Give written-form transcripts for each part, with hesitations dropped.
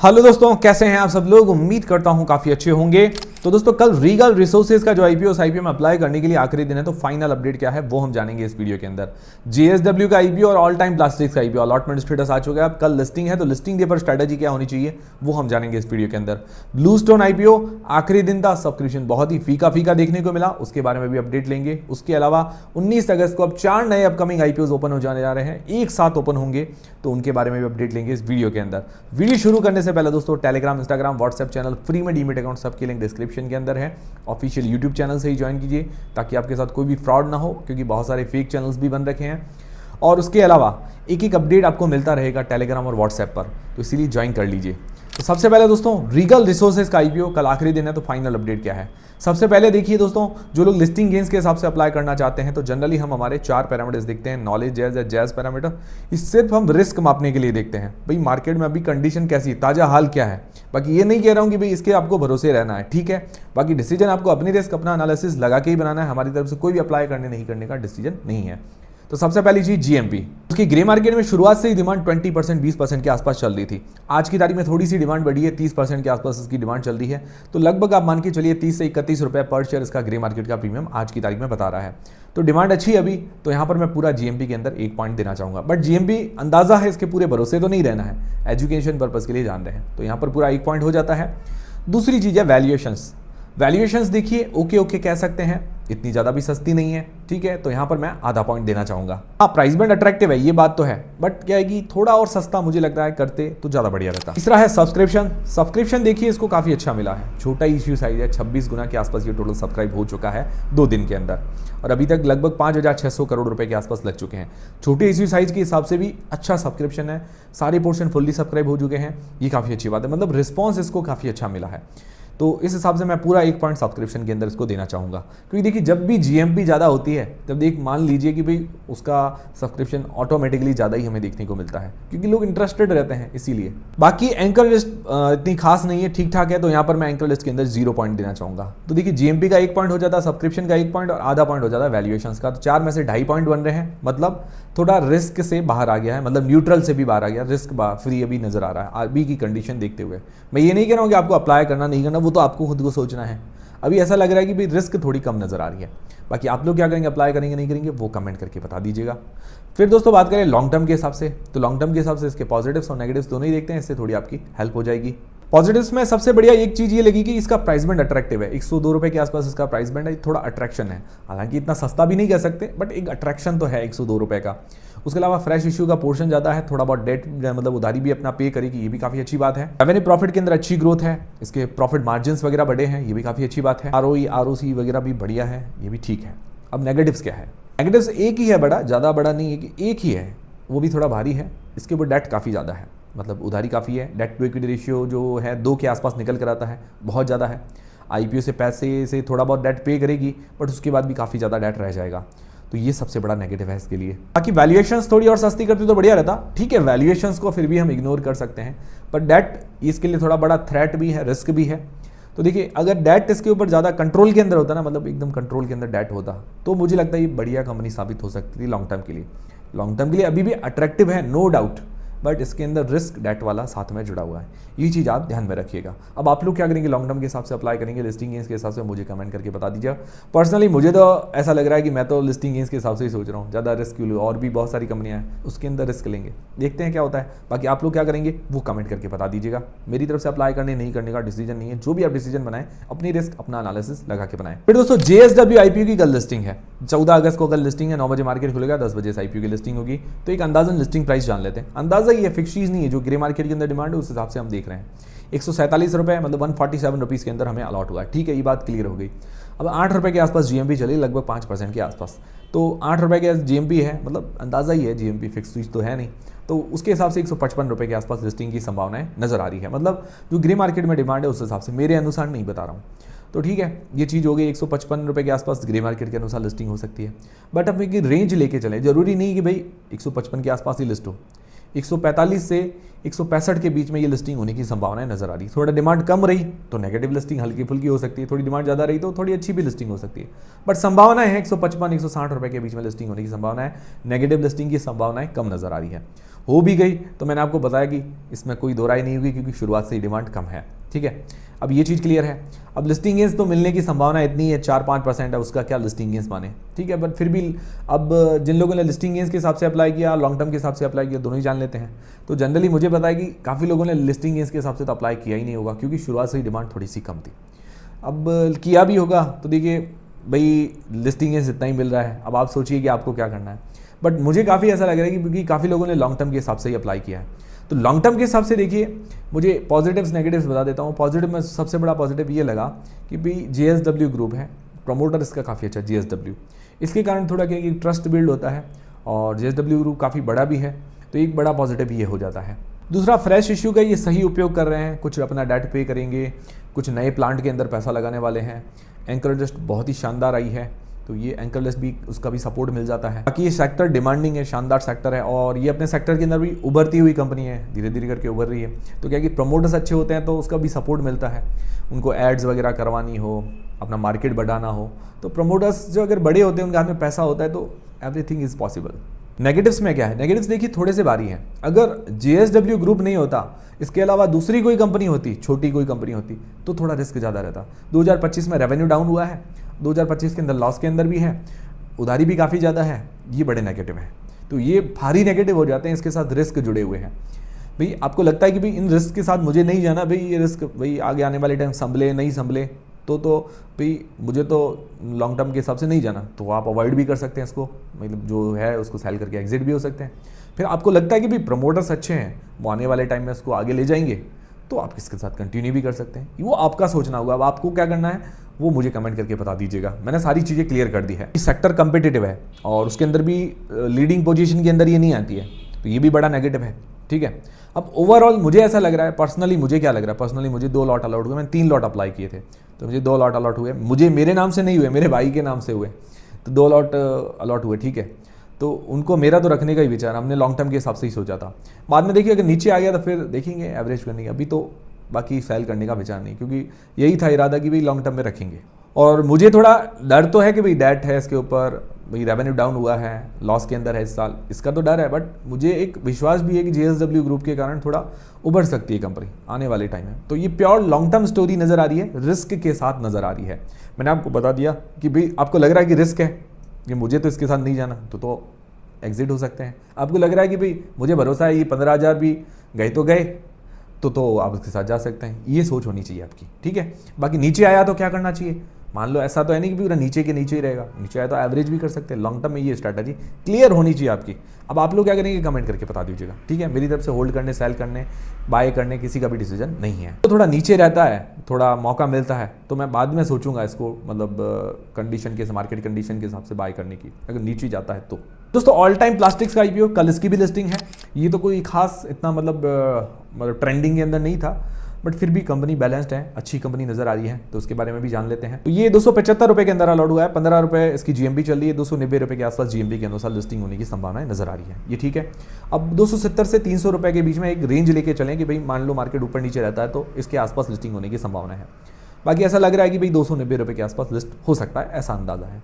Hello दोस्तों, कैसे हैं आप सब लोग। उम्मीद करता हूं काफी अच्छे होंगे। तो दोस्तों, कल रीगल रिसोर्सेज का जो आईपीओ में अप्लाई करने के लिए आखिरी दिन है, तो फाइनल अपडेट क्या है वो हम जानेंगे इस वीडियो के अंदर। जेएसडब्ल्यू का आईपीओ और ऑल टाइम प्लास्टिक्स का आईपीओ अलॉटमेंट स्टेटस आ चुका है। अब कल लिस्टिंग है, तो लिस्टिंग डे पर स्ट्रेटेजी क्या होनी चाहिए वो हम जानेंगे इस वीडियो के अंदर। ब्लू स्टोन आईपीओ आखिरी दिन था, सब्सक्रिप्शन बहुत ही फीका फीका देखने को मिला, उसके बारे में भी अपडेट लेंगे। उसके अलावा 19 अगस्त को अब 4 नए अपकमिंग आईपीओ ओपन हो जाने जा रहे हैं, एक साथ ओपन होंगे, तो उनके बारे में भी अपडेट लेंगे इस वीडियो के अंदर। वीडियो शुरू करने से पहले दोस्तों, Telegram, Instagram, WhatsApp channel free में डीमेट अकाउंट सबके लिंक डिस्क्रिप्शन के अंदर है। ऑफिशियल यूट्यूब चैनल से ही ज्वाइन कीजिए ताकि आपके साथ कोई भी फ्रॉड ना हो, क्योंकि बहुत सारे फेक चैनल्स भी बन रखे हैं। और उसके अलावा एक एक अपडेट आपको मिलता रहेगा टेलीग्राम और व्हाट्सएप पर, तो इसीलिए ज्वाइन कर लीजिए। तो सबसे पहले दोस्तों, रीगल रिसोर्सेज का आईपीओ कल आखिरी दिन है, तो फाइनल अपडेट क्या है। सबसे पहले देखिए दोस्तों, जो लोग लिस्टिंग गेन्स के हिसाब से अप्लाई करना चाहते हैं, तो जनरली हम हमारे 4 पैरामीटर्स देखते हैं। नॉलेज, जैज या जैज पैरामीटर, इस सिर्फ हम रिस्क मापने के लिए देखते हैं। भाई मार्केट में अभी कंडीशन कैसी है, ताजा हाल क्या है। बाकी ये नहीं कह रहा हूँ कि भाई इसके आपको भरोसे रहना है, ठीक है। बाकी डिसीजन आपको अपनी रिस्क, अपना एनालिसिस लगा के ही बनाना है। हमारी तरफ से कोई भी अप्लाई करने नहीं करने का डिसीजन नहीं है। तो सबसे पहली चीज जीएमपी, उसकी ग्रे मार्केट में शुरुआत से ही डिमांड 20% 20% के आसपास चल रही थी। आज की तारीख में थोड़ी सी डिमांड बढ़ी है, 30% के आसपास इसकी डिमांड चल रही है। तो लगभग आप मान के चलिए 30 से 31 रुपए पर शेयर इसका ग्रे मार्केट का प्रीमियम आज की तारीख में बता रहा है। तो डिमांड अच्छी है अभी, तो यहाँ पर मैं पूरा जीएमपी के अंदर 1 पॉइंट देना चाहूंगा। बट जीएमपी अंदाजा है, इसके पूरे भरोसे तो नहीं रहना है, एजुकेशन पर्पज के लिए जान रहे हैं, तो यहाँ पर पूरा 1 पॉइंट हो जाता है। दूसरी चीज है वैल्यूएशंस। वैल्यूएशंस देखिए ओके कह सकते हैं, इतनी ज़्यादा भी सस्ती नहीं है, ठीक है। तो यहाँ पर मैं आधा पॉइंट देना चाहूँगा। हाँ, प्राइस बैंड अट्रैक्टिव है, ये बात तो है, बट क्या है कि थोड़ा और सस्ता मुझे लग रहा है करते तो ज़्यादा बढ़िया रहता। तीसरा है सब्सक्रिप्शन। सब्सक्रिप्शन देखिए इसको काफ़ी अच्छा मिला है, छोटा इश्यू साइज है, 26 गुना के आसपास ये टोटल सब्सक्राइब हो चुका है 2 दिन के अंदर, और अभी तक लगभग 5,600 करोड़ रुपए के आसपास लग चुके हैं। छोटे इश्यू साइज के हिसाब से भी अच्छा सब्सक्रिप्शन है, सारे पोर्शन फुल्ली सब्सक्राइब हो चुके हैं, ये काफ़ी अच्छी बात है। मतलब रिस्पॉन्स इसको काफ़ी अच्छा मिला है, तो इस हिसाब से मैं पूरा 1 पॉइंट सब्सक्रिप्शन के अंदर इसको देना चाहूँगा। क्योंकि देखिए जब भी जीएमपी ज़्यादा होती है, तब देख मान लीजिए कि भाई उसका सब्सक्रिप्शन ऑटोमेटिकली ज़्यादा ही हमें देखने को मिलता है, क्योंकि लोग इंटरेस्टेड रहते हैं इसीलिए। बाकी एंकर लिस्ट इतनी खास नहीं है, ठीक ठाक है, तो यहाँ पर मैं एंकर लिस्ट के अंदर 0 पॉइंट देना चाहूँगा। तो देखिए जीएमपी का 1 पॉइंट हो जाता है, सब्सक्रिप्शन का 1 पॉइंट और आधा पॉइंट हो जाता है वैल्यूएशंस का। तो 4 में से 2.5 पॉइंट बन रहे हैं, मतलब थोड़ा रिस्क से बाहर आ गया है, मतलब न्यूट्रल से भी बाहर आ गया, रिस्क फ्री अभी नजर आ रहा है अभी की कंडीशन देखते हुए। मैं ये नहीं कह रहा हूँ कि आपको अप्लाई करना नहीं करना, वो तो आपको खुद को सोचना है। अभी ऐसा लग रहा है कि भाई रिस्क थोड़ी कम नजर आ रही है। बाकी आप लोग क्या करेंगे, अप्लाई करेंगे नहीं करेंगे, वो कमेंट करके बता दीजिएगा। फिर दोस्तों बात करें लॉन्ग टर्म के हिसाब से, तो लॉन्ग टर्म के हिसाब से इसके पॉजिटिव्स और नेगेटिव्स दोनों ही देखते हैं, इससे थोड़ी आपकी हेल्प हो जाएगी। पॉजिटिव्स में सबसे बढ़िया एक चीज ये लगी कि इसका प्राइस बैंड अट्रैक्टिव है, 102 रुपए के आसपास इसका प्राइस बैंड है, थोड़ा अट्रैक्शन है। हालांकि इतना सस्ता भी नहीं कह सकते, बट एक अट्रैक्शन तो है 102 रुपए का। उसके अलावा फ्रेश इश्यू का पोर्शन ज़्यादा है, थोड़ा बहुत डेट मतलब उधारी भी अपना पे करेगी, ये भी काफ़ी अच्छी बात है। रेवेन्यू प्रॉफिट के अंदर अच्छी ग्रोथ है, इसके प्रॉफिट मार्जिन्स वगैरह बढ़े हैं, ये भी काफ़ी अच्छी बात है। आरओई आरओसी वगैरह भी बढ़िया है, ये भी ठीक है। अब नेगेटिव्स क्या है, नेगेटिव्स एक ही है बड़ा, ज़्यादा बड़ा नहीं है कि एक ही है, वो भी थोड़ा भारी है। इसके ऊपर डेट काफ़ी ज़्यादा है, मतलब उधारी काफ़ी है। डेट टू इक्विटी रेशियो जो है 2 के आसपास निकल कर आता है, बहुत ज़्यादा है। आईपीओ से पैसे से थोड़ा बहुत डेट पे करेगी, बट उसके बाद भी काफ़ी ज़्यादा डेट रह जाएगा, तो ये सबसे बड़ा नेगेटिव है इसके लिए। बाकी वैल्यूएशंस थोड़ी और सस्ती करती तो बढ़िया रहता, ठीक है। वैल्यूएशंस को फिर भी हम इग्नोर कर सकते हैं, पर डेट इसके लिए थोड़ा बड़ा थ्रेट भी है, रिस्क भी है। तो देखिए अगर डेट इसके ऊपर ज़्यादा कंट्रोल के अंदर होता ना, मतलब एकदम कंट्रोल के अंदर डेट होता, तो मुझे लगता है ये बढ़िया कंपनी साबित हो सकती थी लॉन्ग टर्म के लिए। लॉन्ग टर्म के लिए अभी भी अट्रैक्टिव है, नो डाउट, बट इसके अंदर रिस्क डेट वाला साथ में जुड़ा हुआ है, ये चीज़ आप ध्यान में रखिएगा। अब आप लोग क्या करेंगे, लॉन्ग टर्म के हिसाब से अप्लाई करेंगे, लिस्टिंग गेन्स के हिसाब से, मुझे कमेंट करके बता दीजिएगा। पर्सनली मुझे तो ऐसा लग रहा है कि मैं तो लिस्टिंग गेन्स के हिसाब से ही सोच रहा हूँ, ज़्यादा रिस्क क्यों लूँ, और भी बहुत सारी कंपनियाँ हैं उसके अंदर रिस्क लेंगे, देखते हैं क्या होता है। बाकी आप लोग क्या करेंगे वो कमेंट करके बता दीजिएगा। मेरी तरफ से अप्लाई करने नहीं करने का डिसीजन नहीं है, जो भी आप डिसीजन बनाएं अपनी रिस्क अपना एनालिसिस लगा के बनाएं। फिर दोस्तों जेएसडब्ल्यू आईपीओ की कल लिस्टिंग है, 14 अगस्त को कल लिस्टिंग है, 9 बजे मार्केट खुलेगा, 10 बजे से आईपीओ की लिस्टिंग होगी। तो एक अंदाजन लिस्टिंग प्राइस जान लेते हैं, अंदाजा ही है, फिक्स चीज़ नहीं है, जो ग्रे मार्केट के अंदर डिमांड है उस हिसाब से हम देख रहे हैं। 147 रुपये मतलब 147 रुपीज़ के अंदर हमें अलॉट हुआ है, ठीक है, ये बात क्लियर हो गई। अब 8 रुपये के आसपास जीएमपी चली, लगभग 5% के आसपास, तो 8 रुपये के जीएमपी है, मतलब अंदाजा ही है, जीएमपी फिक्स चीज़ तो है नहीं, तो उसके हिसाब से 155 रुपये के आसपास लिस्टिंग की संभावनाएं नजर आ रही है। मतलब जो ग्रे मार्केट में डिमांड है उस हिसाब से, मेरे अनुसार नहीं बता रहा हूँ, तो ठीक है, ये चीज़ हो गई। 155 रुपये के आसपास ग्रे मार्केट के अनुसार लिस्टिंग हो सकती है, बट अब एक रेंज लेके चलें, जरूरी नहीं कि भाई 155 के आसपास ही लिस्ट हो। 145 से 165 के बीच में ये लिस्टिंग होने की संभावनाएं नजर आ रही। थोड़ा डिमांड कम रही तो नेगेटिव लिस्टिंग हल्की फुल्की हो सकती है, थोड़ी डिमांड ज़्यादा रही तो थोड़ी अच्छी भी लिस्टिंग हो सकती है, बट संभावना है 155 160 रुपये के बीच में लिस्टिंग होने की संभावना है, नेगेटिव लिस्टिंग की संभावनाएं कम नजर आ रही है। हो भी गई तो मैंने आपको बताया कि इसमें कोई दो राय नहीं होगी क्योंकि शुरुआत से ही डिमांड कम है। ठीक है, अब ये चीज़ क्लियर है। अब लिस्टिंग गेंस तो मिलने की संभावना इतनी है 4-5% है, उसका क्या लिस्टिंग गेंस माने। ठीक है, बट फिर भी अब जिन लोगों ने लिस्टिंग गेंस के हिसाब से अप्लाई किया, लॉन्ग टर्म के हिसाब से अप्लाई किया, दोनों ही जान लेते हैं। तो जनरली मुझे पता है कि काफ़ी लोगों ने लिस्टिंग गेंस के हिसाब से तो अप्लाई किया ही नहीं होगा क्योंकि शुरुआत से ही डिमांड थोड़ी सी कम थी। अब किया भी होगा तो देखिए भाई लिस्टिंग गेंस इतना ही मिल रहा है, अब आप सोचिए कि आपको क्या करना है। बट मुझे काफ़ी ऐसा लग रहा है कि क्योंकि काफ़ी लोगों ने लॉन्ग टर्म के हिसाब से ही अप्लाई किया है, तो लॉन्ग टर्म के हिसाब से देखिए मुझे पॉजिटिव्स नेगेटिव्स बता देता हूँ। पॉजिटिव में सबसे बड़ा पॉजिटिव ये लगा कि भाई JSW ग्रुप है, प्रमोटर इसका काफ़ी अच्छा JSW, इसके कारण थोड़ा क्या कि ट्रस्ट बिल्ड होता है और JSW ग्रुप काफ़ी बड़ा भी है, तो एक बड़ा पॉजिटिव ये हो जाता है। दूसरा, फ्रेश इश्यू का ये सही उपयोग कर रहे हैं, कुछ अपना डेट पे करेंगे, कुछ नए प्लांट के अंदर पैसा लगाने वाले हैं। एंकर लिस्ट बहुत ही शानदार आई है, तो ये एंकर लिस्ट भी उसका भी सपोर्ट मिल जाता है। बाकी ये सेक्टर डिमांडिंग है, शानदार सेक्टर है और ये अपने सेक्टर के अंदर भी उभरती हुई कंपनी है, धीरे धीरे करके उभर रही है। तो क्या कि प्रमोटर्स अच्छे होते हैं तो उसका भी सपोर्ट मिलता है, उनको एड्स वगैरह करवानी हो, अपना मार्केट बढ़ाना हो, तो प्रमोटर्स जो अगर बड़े होते हैं उनके हाथ में पैसा होता है तो एवरीथिंग इज़ पॉसिबल। नेगेटिव्स में क्या है, नेगेटिव्स देखिए थोड़े से भारी हैं। अगर JSW ग्रुप नहीं होता, इसके अलावा दूसरी कोई कंपनी होती, छोटी कोई कंपनी होती, तो थोड़ा रिस्क ज़्यादा रहता। 2025 में रेवेन्यू डाउन हुआ है, 2025 के अंदर लॉस के अंदर भी है, उधारी भी काफ़ी ज़्यादा है, ये बड़े नेगेटिव हैं। तो ये भारी नेगेटिव हो जाते हैं, इसके साथ रिस्क जुड़े हुए हैं। भाई आपको लगता है कि भाई इन रिस्क के साथ मुझे नहीं जाना, भाई ये रिस्क भाई आगे आने वाले टाइम संभले नहीं संभले, तो भाई मुझे तो लॉन्ग टर्म के हिसाब से नहीं जाना, तो आप अवॉइड भी कर सकते हैं इसको, मतलब जो है उसको सेल करके एग्जिट भी हो सकते हैं। फिर आपको लगता है कि भाई प्रमोटर्स अच्छे हैं, वो आने वाले टाइम में इसको आगे ले जाएंगे, तो आप इसके साथ कंटिन्यू भी कर सकते हैं। वो आपका सोचना होगा। अब आपको क्या करना है वो मुझे कमेंट करके बता दीजिएगा। मैंने सारी चीज़ें क्लियर कर दी है। सेक्टर कम्पिटिटिव है और उसके अंदर भी लीडिंग पोजीशन के अंदर ये नहीं आती है, तो ये भी बड़ा नेगेटिव है। ठीक है, अब ओवरऑल मुझे ऐसा लग रहा है, पर्सनली मुझे क्या लग रहा है, पर्सनली मुझे 2 लॉट अलॉट हुए। मैंने 3 लॉट अप्लाई किए थे, तो मुझे 2 लॉट अलॉट हुए। मुझे मेरे नाम से नहीं हुए, मेरे भाई के नाम से हुए, तो 2 लॉट अलॉट हुए। ठीक है, तो उनको मेरा तो रखने का ही विचार, हमने लॉन्ग टर्म के हिसाब से ही सोचा था। बाद में देखिए अगर नीचे आ गया तो फिर देखेंगे एवरेज करने का, अभी तो बाकी सेल करने का विचार नहीं, क्योंकि यही था इरादा कि भाई लॉन्ग टर्म में रखेंगे। और मुझे थोड़ा डर तो है कि भाई डेट है इसके ऊपर, भाई रेवेन्यू डाउन हुआ है, लॉस के अंदर है इस साल, इसका तो डर है। बट मुझे एक विश्वास भी है कि JSW ग्रुप के कारण थोड़ा उभर सकती है कंपनी आने वाले टाइम में। तो ये प्योर लॉन्ग टर्म स्टोरी नज़र आ रही है, रिस्क के साथ नज़र आ रही है। मैंने आपको बता दिया कि भाई आपको लग रहा है कि रिस्क है कि मुझे तो इसके साथ नहीं जाना, तो एग्जिट हो सकते हैं। आपको लग रहा है कि भाई मुझे भरोसा है ये 15,000 भी गए तो गए, तो आप उसके साथ जा सकते हैं। ये सोच होनी चाहिए आपकी। ठीक है, बाकी नीचे आया तो क्या करना चाहिए, मान लो ऐसा तो है नहीं कि पूरा नीचे के नीचे ही रहेगा, नीचे आया तो एवरेज भी कर सकते हैं। लॉन्ग टर्म में ये स्ट्रैटेजी क्लियर होनी चाहिए आपकी। अब आप लोग क्या करेंगे कमेंट करके बता दीजिएगा। ठीक है, मेरी तरफ से होल्ड करने, सेल करने, बाय करने किसी का भी डिसीजन नहीं है। तो थोड़ा नीचे रहता है, थोड़ा मौका मिलता है, तो मैं बाद में सोचूंगा इसको, मतलब कंडीशन के, मार्केट कंडीशन के हिसाब से बाय करने की, अगर नीचे जाता है तो। दोस्तों ऑल टाइम प्लास्टिक्स का IPO, कल इसकी भी लिस्टिंग है। ये तो कोई खास इतना मतलब ट्रेंडिंग के अंदर नहीं था, बट फिर भी कंपनी बैलेंस्ड है, अच्छी कंपनी नजर आ रही है, तो उसके बारे में भी जान लेते हैं। तो ये 275 रुपये के अंदर अलॉट हुआ है, 15 रुपये इसकी GMP चल रही है, 290 रुपये के आसपास GMP के अनुसार लिस्टिंग होने की संभावना नजर आ रही है। ये ठीक है। अब 270 से 300 रुपये के बीच में एक रेंज लेके चलें कि भाई मान लो मार्केट ऊपर नीचे रहता है तो इसके आसपास लिस्टिंग होने की संभावना है। बाकी ऐसा लग रहा है कि भाई 290 रुपये के आसपास लिस्ट हो सकता है, ऐसा अंदाजा है।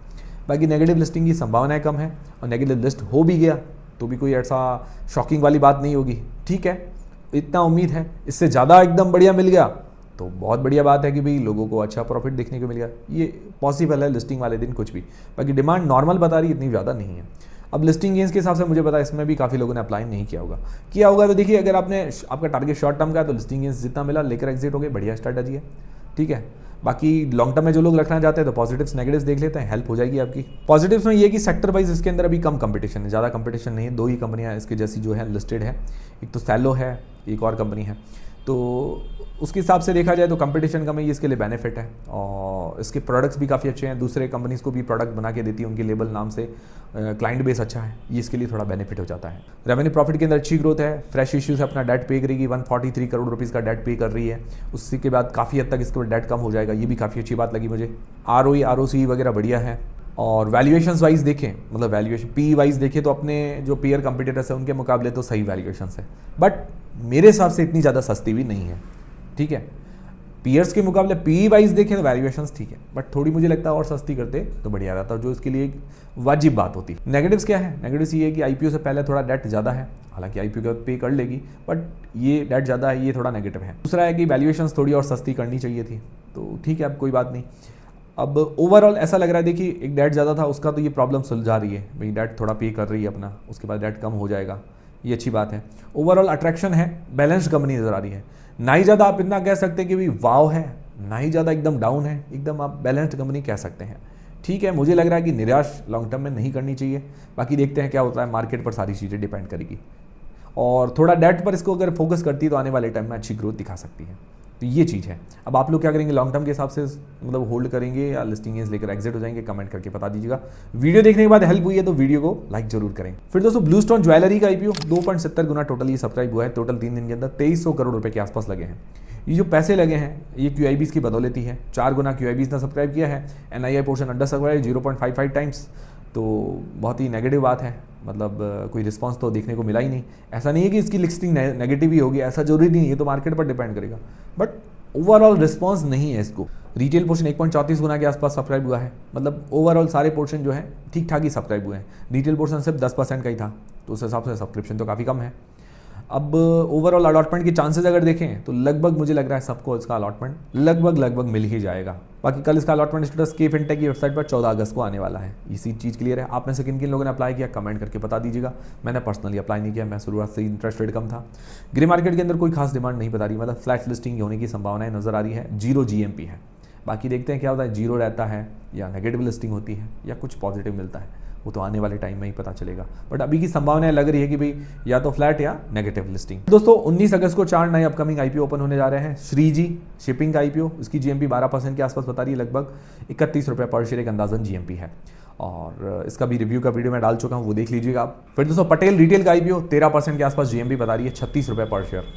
बाकी नेगेटिव लिस्टिंग की संभावनाएं कम है, और नेगेटिव लिस्ट हो भी गया तो भी कोई ऐसा शॉकिंग वाली बात नहीं होगी। ठीक है, इतना उम्मीद है। इससे ज़्यादा एकदम बढ़िया मिल गया तो बहुत बढ़िया बात है कि भाई लोगों को अच्छा प्रॉफिट देखने को मिल गया, ये पॉसिबल है लिस्टिंग वाले दिन कुछ भी। बाकी डिमांड नॉर्मल बता रही, इतनी ज़्यादा नहीं है। अब लिस्टिंग गेंस के हिसाब से मुझे पता है इसमें भी काफ़ी लोगों ने अप्लाई नहीं किया होगा तो देखिए अगर आपका टारगेट शॉर्ट टर्म का है तो लिस्टिंग गेंस जितना मिला लेकर एग्जिट हो गए, बढ़िया स्ट्रैटेजी है। ठीक है, बाकी लॉन्ग टर्म में जो लोग रखना चाहते हैं तो पॉजिटिव्स नेगेटिव्स देख लेते हैं, हेल्प हो जाएगी आपकी। पॉजिटिव्स में ये कि सेक्टर वाइज इसके अंदर अभी कम कंपटीशन है, ज़्यादा कंपटीशन नहीं है। 2 ही कंपनियां इसके जैसी जो है लिस्टेड है, एक तो सैलो है, एक और कंपनी है। तो उसके हिसाब से देखा जाए तो कंपटीशन कम है, ये इसके लिए बेनिफिट है। और इसके प्रोडक्ट्स भी काफ़ी अच्छे हैं, दूसरे कंपनीज़ को भी प्रोडक्ट बना के देती है उनके लेबल नाम से, क्लाइंट बेस अच्छा है, ये इसके लिए थोड़ा बेनिफिट हो जाता है। रेवेन्यू प्रॉफिट के अंदर अच्छी ग्रोथ है, फ्रेश इश्यू से अपना डेट पे करेगी, 143 करोड़ रुपीज़ का डेट पे कर रही है। उसके के बाद काफ़ी हद तक इसके डेट कम हो जाएगा, ये भी काफ़ी अच्छी बात लगी मुझे। ROE ROC वगैरह बढ़िया है। और वैल्यूएशंस वाइज देखें, मतलब वैल्यूएशन PE वाइज देखें तो अपने जो पीयर कंपटीटर्स हैं उनके मुकाबले तो सही वैल्यूएशंस है, बट मेरे हिसाब से इतनी ज़्यादा सस्ती भी नहीं है। ठीक है, पीयर्स के मुकाबले पी वाइज देखें तो वैल्यूएशंस ठीक है, बट थोड़ी मुझे लगता है और सस्ती करते तो बढ़िया रहता, जो इसके लिए एक वाजिब बात होती। नेगेटिव्स क्या है? नेगेटिव्स ये है कि आईपीओ से पहले थोड़ा डेट ज़्यादा है, हालांकि आईपीओ के बाद पे कर लेगी, बट ये डेट ज़्यादा है, ये थोड़ा नेगेटिव है। दूसरा है कि वैल्यूएशंस थोड़ी और सस्ती करनी चाहिए थी, तो ठीक है, अब कोई बात नहीं। अब ओवरऑल ऐसा लग रहा है, देखिए एक डेट ज़्यादा था उसका तो ये प्रॉब्लम सुलझा रही है भाई, डेट थोड़ा पे कर रही है अपना, उसके बाद डेट कम हो जाएगा, ये अच्छी बात है। ओवरऑल अट्रैक्शन है, बैलेंस्ड कंपनी नज़र आ रही है, ना ही ज़्यादा आप इतना कह सकते हैं कि भाई वाव है, ना ही ज़्यादा एकदम डाउन है, एकदम आप बैलेंस्ड कंपनी कह सकते हैं। ठीक है, मुझे लग रहा है कि निराश लॉन्ग टर्म में नहीं करनी चाहिए, बाकी देखते हैं क्या होता है, मार्केट पर सारी चीज़ें डिपेंड करेगी। और थोड़ा डेट पर इसको अगर फोकस करती है तो आने वाले टाइम में अच्छी ग्रोथ दिखा सकती है, तो ये चीज़ है। अब आप लोग क्या करेंगे लॉन्ग टर्म के हिसाब से, मतलब होल्ड करेंगे या लिस्टिंग गेंस लेकर एग्जिट हो जाएंगे, कमेंट करके बता दीजिएगा। वीडियो देखने के बाद हेल्प हुई है तो वीडियो को लाइक जरूर करें। फिर दोस्तों ब्लू स्टोन ज्वेलरी का आईपीओ 2.70 गुना टोटल ये सब्सक्राइब हुआ है, टोटल 3 दिन के अंदर 2300 करोड़ रुपए के आसपास लगे हैं। ये जो पैसे लगे हैं ये QIBs की बदौलत ही है, 4 गुना QIBs ने सब्सक्राइब किया है, NII portion under subscribe 0.55 times, तो बहुत ही नेगेटिव बात है, मतलब कोई रिस्पांस तो देखने को मिला ही नहीं। ऐसा नहीं है कि इसकी लिस्टिंग नेगेटिव ही होगी, ऐसा जरूरी नहीं है, तो मार्केट पर डिपेंड करेगा, बट ओवरऑल रिस्पांस नहीं है इसको। रिटेल पोर्शन 1.34 गुना के आसपास सब्सक्राइब हुआ है, मतलब ओवरऑल सारे पोर्शन जो है ठीक ठाक ही सब्सक्राइब हुए हैं, रिटेल पोर्शन सिर्फ 10% का ही था, तो उस हिसाब से सब्सक्रिप्शन तो काफ़ी कम है। अब ओवरऑल अलॉटमेंट के चांसेस अगर देखें तो लगभग मुझे लग रहा है सबको इसका अलॉटमेंट लगभग मिल ही जाएगा। बाकी कल इसका अलॉटमेंट स्टेटस के फिनटेक की वेबसाइट पर 14 अगस्त को आने वाला है, इसी चीज़ क्लियर है। आप में से किन किन लोगों ने अप्लाई किया कमेंट करके बता दीजिएगा। मैंने पर्सनली अप्लाई नहीं किया, मैं शुरुआत से इंटरेस्ट रेट कम था। ग्रे मार्केट के अंदर कोई खास डिमांड नहीं बता रही, मतलब फ्लैट लिस्टिंग होने की संभावनाएं नजर आ रही है, 0 GMP है। बाकी देखते हैं क्या होता है, 0 रहता है या नेगेटिव लिस्टिंग होती है या कुछ पॉजिटिव मिलता है, वो तो आने वाले टाइम में ही पता चलेगा, बट अभी की संभावनाएं लग रही है कि भाई या तो फ्लैट या नेगेटिव लिस्टिंग। दोस्तों 19 अगस्त को 4 नए अपकमिंग आईपीओ ओपन होने जा रहे हैं। श्रीजी शिपिंग का आईपीओ, इसकी GMP 12% के आसपास बता रही है, लगभग 31 रुपये पर शेयर एक अंदाजन GMP है, और इसका भी रिव्यू का वीडियो मैं डाल चुका हूँ, वो देख लीजिएगा आप। फिर दोस्तों पटेल रिटेल का आईपीओ 13% के आसपास GMP बता रही है, 36 रुपये पर शेयर,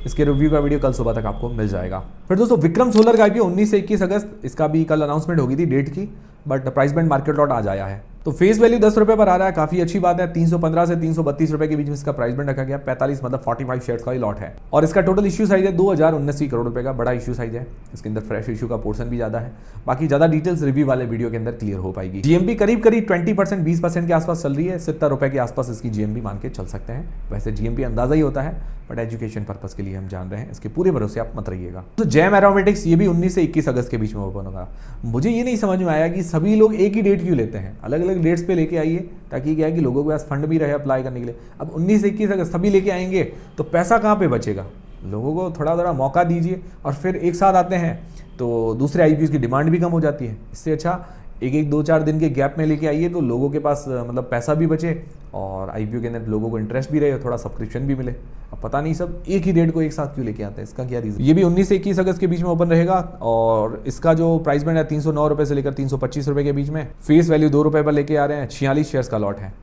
इसके रिव्यू का वीडियो कल सुबह तक आपको मिल जाएगा। फिर दोस्तों विक्रम सोलर का आईपीओ 19 से 21 अगस्त, इसका भी कल अनाउंसमेंट होगी थी डेट की, but price band market lot आज आया है, तो फेस वैल्यू 10 रुपये पर आ रहा है, काफी अच्छी बात है। 315 से 332 रुपए के बीच में इसका प्राइस बैंड रखा गया, 45 मतलब 45 शेयर्स का ही लॉट है, और इसका टोटल इश्यू साइज है 2079 करोड़ रुपए का, बड़ा इश्यू साइज है, इसके अंदर फ्रेश इश्यू का पोर्शन भी ज्यादा है। बाकी ज्यादा डिटेल्स रिव्यू वाले वीडियो के अंदर क्लियर हो पाएगी। GMP करीब 20% 20% के आसपास चल रही है, 70 रुपए के आसपास इसकी GMP मान के चल सकते हैं। वैसे GMP अंदाजा ही होता है, बट एजुकेशन पर्पस के लिए हम जान रहे हैं, इसके पूरे भरोसे आप मत रहिएगा। तो जैम एरोमेटिक्स ये भी 19 से 21 अगस्त के बीच में ओपन होगा। मुझे ये नहीं समझ में आया कि सभी लोग एक ही डेट क्यों लेते हैं, अलग अलग डेट्स पे लेके आइए, ताकि क्या है कि लोगों के पास फंड भी रहे अप्लाई करने के लिए। अब 19 से 21 अगस्त सभी लेके आएंगे तो पैसा कहाँ पे बचेगा, लोगों को थोड़ा थोड़ा मौका दीजिए, और फिर एक साथ आते हैं तो दूसरे आईपीओ की डिमांड भी कम हो जाती है। इससे अच्छा एक 2-4 दिन के गैप में लेके आइए, तो लोगों के पास मतलब पैसा भी बचे और आईपीओ के अंदर लोगों को इंटरेस्ट भी रहे और थोड़ा सब्सक्रिप्शन भी मिले। अब पता नहीं सब एक ही डेट को एक साथ क्यों लेके आते हैं, इसका क्या रीजन। ये भी 19 से 21 अगस्त के बीच में ओपन रहेगा, और इसका जो प्राइस बैंड है 309 रुपये से लेकर 325 रुपये के बीच में, फेस वैल्यू 2 रुपये पर लेके आ रहे हैं, 46 शेयर्स का लॉट है,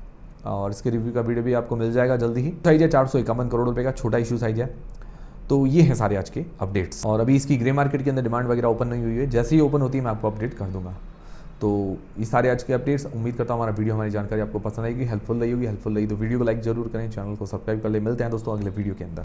और इसके रिव्यू का वीडियो भी आपको मिल जाएगा जल्दी ही। साइज है 451 करोड़ रुपये का, छोटा इशू साइज है। तो ये है सारे आज के अपडेट्स, और अभी इसकी ग्रे मार्केट के अंदर डिमांड वगैरह ओपन नहीं हुई है, जैसे ही ओपन होती है मैं आपको अपडेट कर दूंगा। तो ये सारे आज के अपडेट्स, उम्मीद करता हूँ हमारा वीडियो, हमारी जानकारी आपको पसंद आएगी, हेल्पफुल रही होगी। हेल्पफुल रही तो वीडियो को लाइक जरूर करें, चैनल को सब्सक्राइब कर ले। मिलते हैं दोस्तों अगले वीडियो के अंदर।